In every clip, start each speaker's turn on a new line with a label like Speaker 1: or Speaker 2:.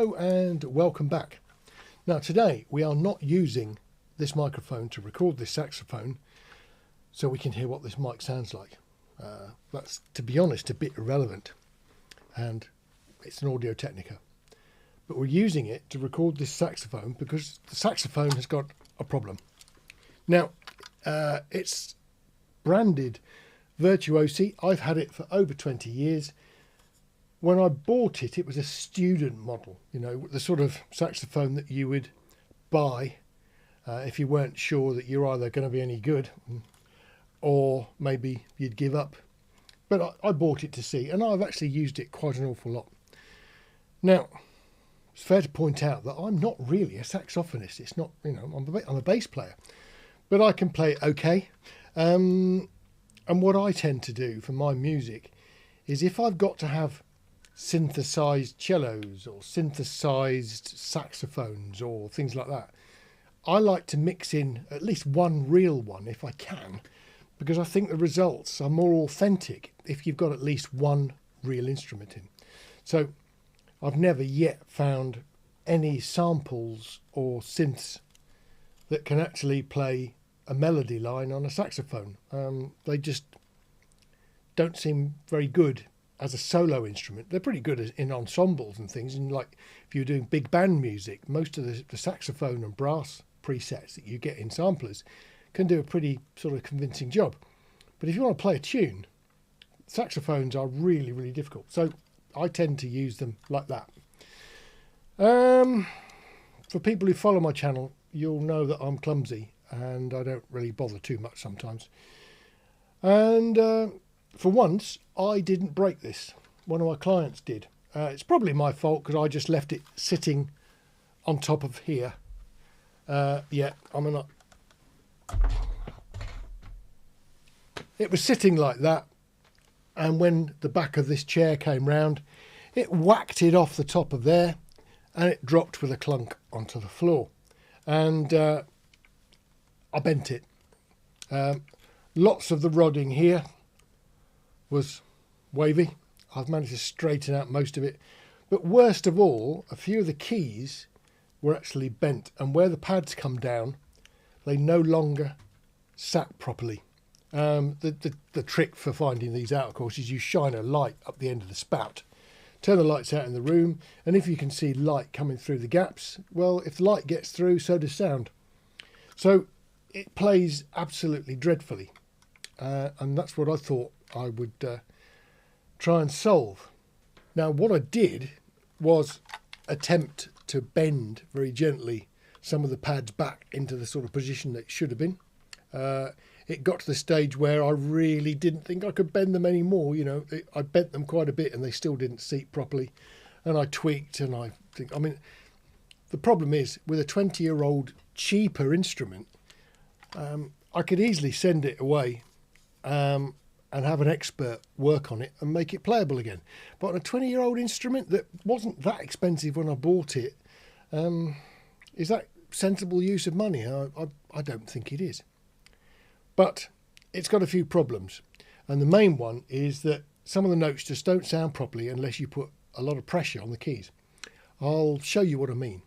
Speaker 1: Hello and welcome back. Now today we are not using this microphone to record this saxophone so we can hear what this mic sounds like. That's, to be honest, a bit irrelevant, and it's an Audio Technica. But we're using it to record this saxophone because the saxophone has got a problem. Now, it's branded Virtuosi. I've had it for over 20 years. When I bought it, it was a student model, you know, the sort of saxophone that you would buy if you weren't sure that you're either going to be any good or maybe you'd give up. But I bought it to see, and I've actually used it quite an awful lot. Now, it's fair to point out that I'm not really a saxophonist. It's not, you know, I'm a bass player, but I can play it okay. And what I tend to do for my music is if I've got to have synthesized cellos or synthesized saxophones or things like that, I like to mix in at least one real one if I can, because I think the results are more authentic if you've got at least one real instrument in. So I've never yet found any samples or synths that can actually play a melody line on a saxophone. They just don't seem very good as a solo instrument. They're pretty good in ensembles and things, and like if you're doing big band music, most of the saxophone and brass presets that you get in samplers can do a pretty sort of convincing job. But if you want to play a tune, saxophones are really, really difficult. So I tend to use them like that. For people who follow my channel, you'll know that I'm clumsy and I don't really bother too much sometimes. And for once, I didn't break this. One of my clients did. It's probably my fault because I just left it sitting on top of here. It was sitting like that, and when the back of this chair came round, it whacked it off the top of there, and it dropped with a clunk onto the floor. And I bent it. Lots of the rodding here was wavy. I've managed to straighten out most of it, but worst of all, a few of the keys were actually bent, and where the pads come down, they no longer sat properly. The trick for finding these out, of course, is you shine a light up the end of the spout, turn the lights out in the room, and if you can see light coming through the gaps, well, if the light gets through, so does sound. So it plays absolutely dreadfully, and that's what I thought I would try and solve. Now, what I did was attempt to bend very gently some of the pads back into the sort of position that it should have been. It got to the stage where I really didn't think I could bend them anymore. You know, I bent them quite a bit and they still didn't seat properly. And I tweaked, and I mean, the problem is with a 20-year-old cheaper instrument, I could easily send it away and have an expert work on it and make it playable again. But on a 20-year-old instrument that wasn't that expensive when I bought it, is that sensible use of money? I don't think it is. But it's got a few problems, and the main one is that some of the notes just don't sound properly unless you put a lot of pressure on the keys. I'll show you what I mean.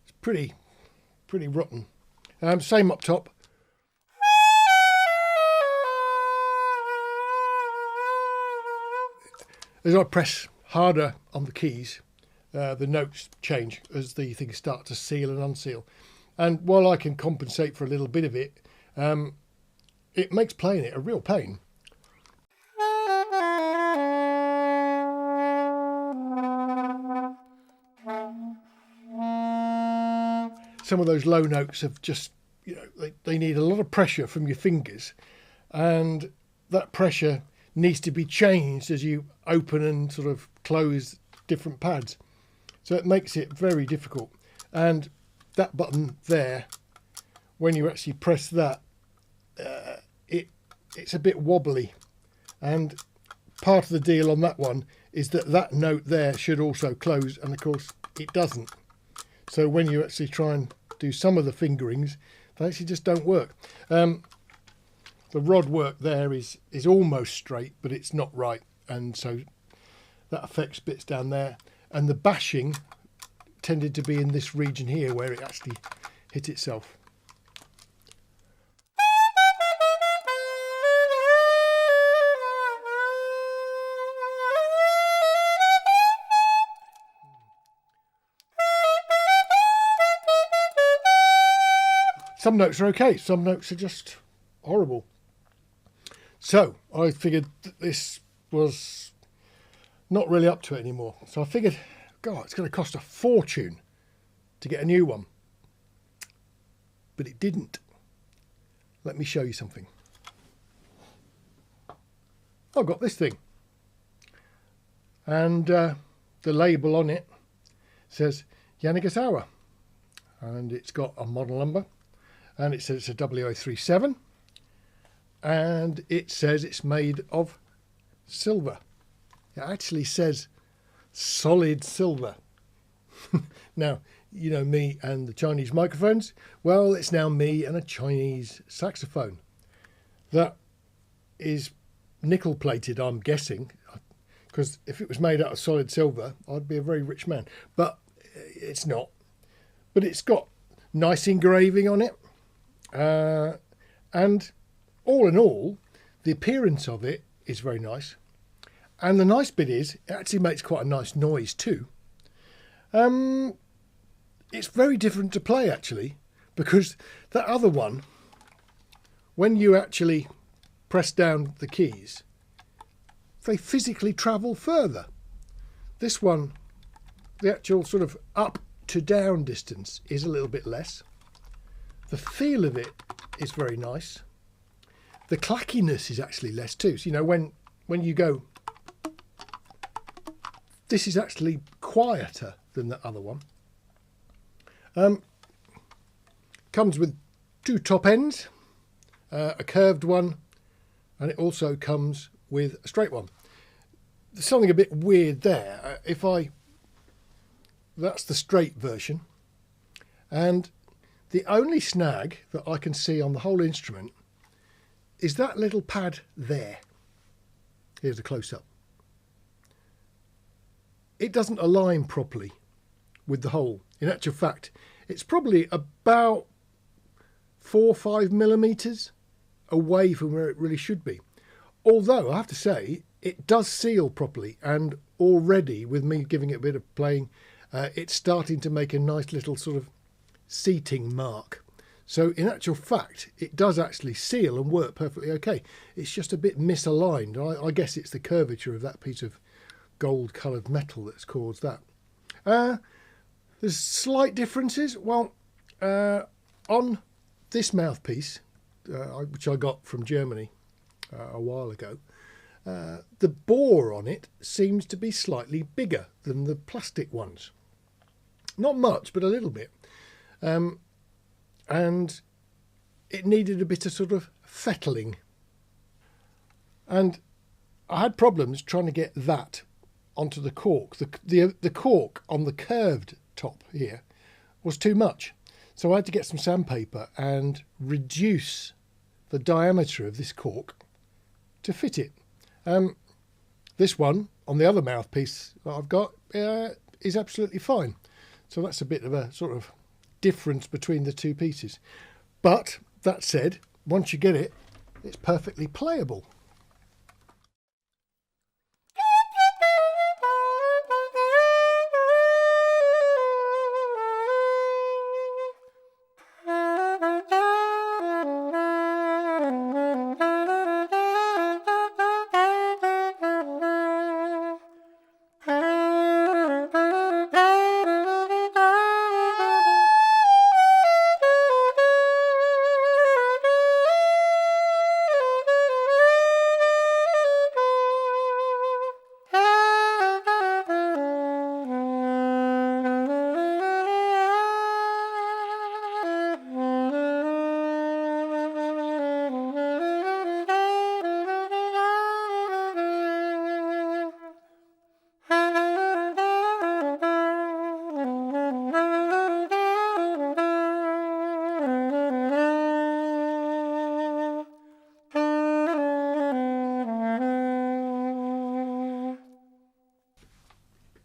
Speaker 1: It's pretty rotten. Same up top. As I press harder on the keys, the notes change as the things start to seal and unseal. And while I can compensate for a little bit of it, it makes playing it a real pain. Some of those low notes have just, you know, they need a lot of pressure from your fingers, and that pressure needs to be changed as you open and sort of close different pads. So it makes it very difficult. And that button there, when you actually press that, it's a bit wobbly. And part of the deal on that one is that note there should also close, and of course it doesn't. So when you actually try and do some of the fingerings, they actually just don't work. The rod work there is almost straight, but it's not right, and so that affects bits down there. And the bashing tended to be in this region here where it actually hit itself. Some notes are okay, some notes are just horrible. So I figured that this was not really up to it anymore. So I figured, God, it's going to cost a fortune to get a new one. But it didn't. Let me show you something. I've got this thing. And the label on it says Yanagisawa. And it's got a model number. And it says it's a W037. And it says it's made of silver. It actually says solid silver. Now, you know me and the Chinese microphones. Well, it's now me and a Chinese saxophone. That is nickel plated, I'm guessing, because if it was made out of solid silver, I'd be a very rich man. But it's not. But it's got nice engraving on it. And all in all, the appearance of it is very nice. And the nice bit is, it actually makes quite a nice noise too. It's very different to play actually, because that other one, when you actually press down the keys, they physically travel further. This one, the actual sort of up to down distance is a little bit less. The feel of it is very nice. The clackiness is actually less too. So, you know, when you go, this is actually quieter than the other one. Comes with two top ends, a curved one, and it also comes with a straight one. There's something a bit weird there. That's the straight version, and the only snag that I can see on the whole instrument is that little pad there. Here's a close-up. It doesn't align properly with the hole. In actual fact, it's probably about 4 or 5 millimeters away from where it really should be. Although I have to say, it does seal properly, and already with me giving it a bit of playing, it's starting to make a nice little sort of seating mark. So in actual fact, it does actually seal and work perfectly okay. It's just a bit misaligned. I guess it's the curvature of that piece of gold coloured metal that's caused that. There's slight differences. Well, on this mouthpiece, which I got from Germany a while ago, the bore on it seems to be slightly bigger than the plastic ones. Not much, but a little bit. And it needed a bit of sort of fettling. And I had problems trying to get that onto the cork. The cork on the curved top here was too much. So I had to get some sandpaper and reduce the diameter of this cork to fit it. This one on the other mouthpiece that I've got is absolutely fine. So that's a bit of a sort of difference between the two pieces. But that said, once you get it, it's perfectly playable.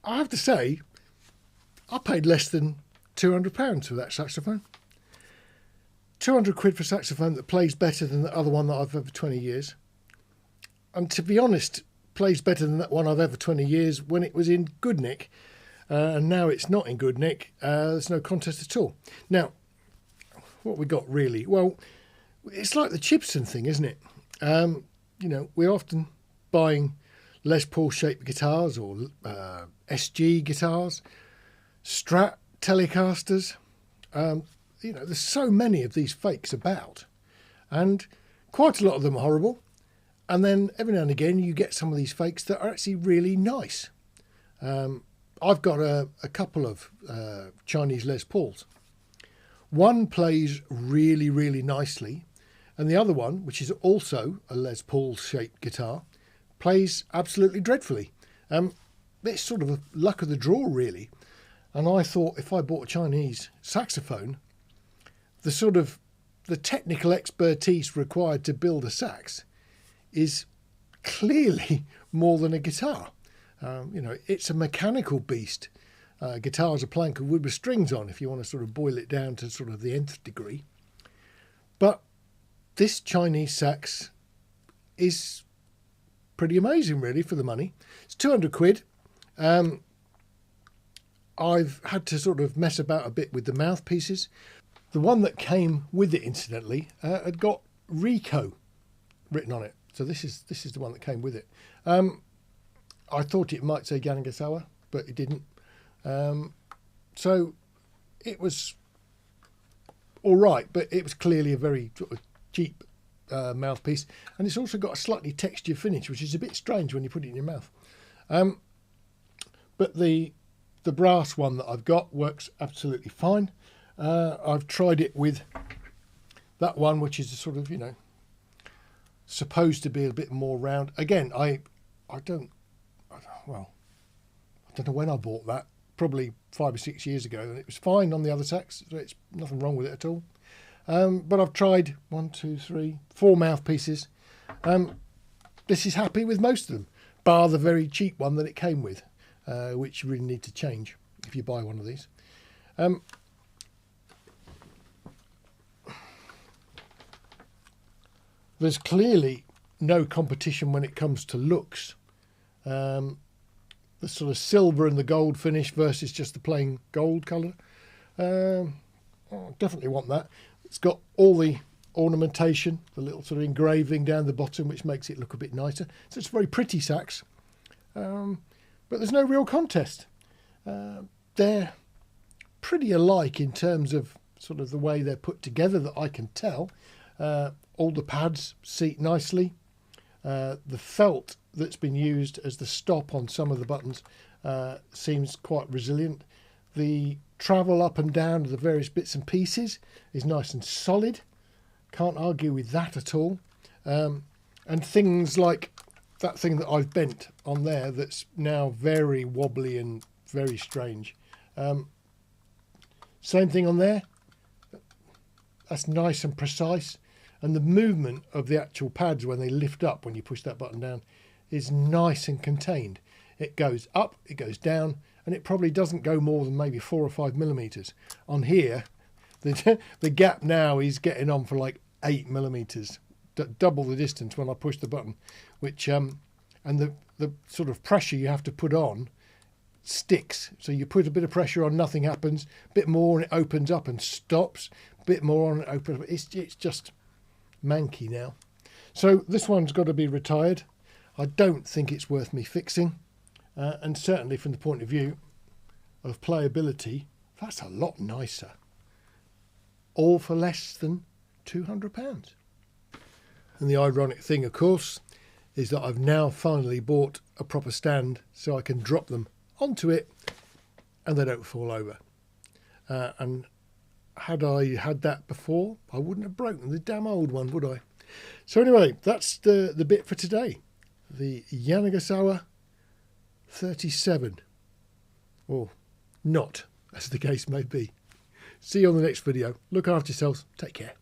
Speaker 1: I have to say, I paid less than £200 for that saxophone. 200 quid for a saxophone that plays better than the other one that I've had for 20 years. And to be honest, plays better than that one I've had for 20 years when it was in good nick. And now it's not in good nick. There's no contest at all. Now, what we got really? Well, it's like the Chibson thing, isn't it? You know, we're often buying Les Paul shaped guitars or SG guitars, Strat Telecasters. You know, there's so many of these fakes about, and quite a lot of them are horrible. And then every now and again you get some of these fakes that are actually really nice. I've got a couple of Chinese Les Pauls. One plays really, really nicely, and the other one, which is also a Les Paul shaped guitar, plays absolutely dreadfully. It's sort of a luck of the draw, really. And I thought if I bought a Chinese saxophone, the technical expertise required to build a sax is clearly more than a guitar. You know, it's a mechanical beast. Guitar's a plank of wood with strings on, if you want to sort of boil it down to sort of the nth degree. But this Chinese sax is pretty amazing, really, for the money. It's 200 quid. I've had to sort of mess about a bit with the mouthpieces. The one that came with it, incidentally, had got Rico written on it. So this is the one that came with it. I thought it might say Yanagisawa, but it didn't. So it was all right, but it was clearly a very sort of cheap mouthpiece, and it's also got a slightly textured finish, which is a bit strange when you put it in your mouth. But the brass one that I've got works absolutely fine. I've tried it with that one, which is sort of, you know, supposed to be a bit more round. Again, I don't know when I bought that, probably 5 or 6 years ago, and it was fine on the other sax, so it's nothing wrong with it at all. But I've tried 1, 2, 3, 4 mouthpieces. This is happy with most of them, bar the very cheap one that it came with, which you really need to change if you buy one of these. There's clearly no competition when it comes to looks. The sort of silver and the gold finish versus just the plain gold colour. I definitely want that. It's got all the ornamentation, the little sort of engraving down the bottom, which makes it look a bit nicer. So it's a very pretty sax. But there's no real contest. They're pretty alike in terms of sort of the way they're put together, that I can tell. All the pads seat nicely. The felt that's been used as the stop on some of the buttons seems quite resilient. The travel up and down of the various bits and pieces is nice and solid. Can't argue with that at all. And things like that thing that I've bent on there that's now very wobbly and very strange. Same thing on there. That's nice and precise. And the movement of the actual pads when they lift up, when you push that button down, is nice and contained. It goes up, it goes down, and it probably doesn't go more than maybe 4 or 5 millimeters. On here, the gap now is getting on for like 8 millimeters, double the distance when I push the button, which and the sort of pressure you have to put on sticks. So you put a bit of pressure on, nothing happens. A bit more and it opens up and stops. A bit more on, it opens up. It's just manky now. So this one's got to be retired. I don't think it's worth me fixing, and certainly from the point of view of playability, that's a lot nicer. All for less than £200. And the ironic thing, of course, is that I've now finally bought a proper stand so I can drop them onto it and they don't fall over. And had I had that before, I wouldn't have broken the damn old one, would I? So anyway, that's the bit for today. The Yanagisawa 37. Or not, as the case may be. See you on the next video. Look after yourselves. Take care.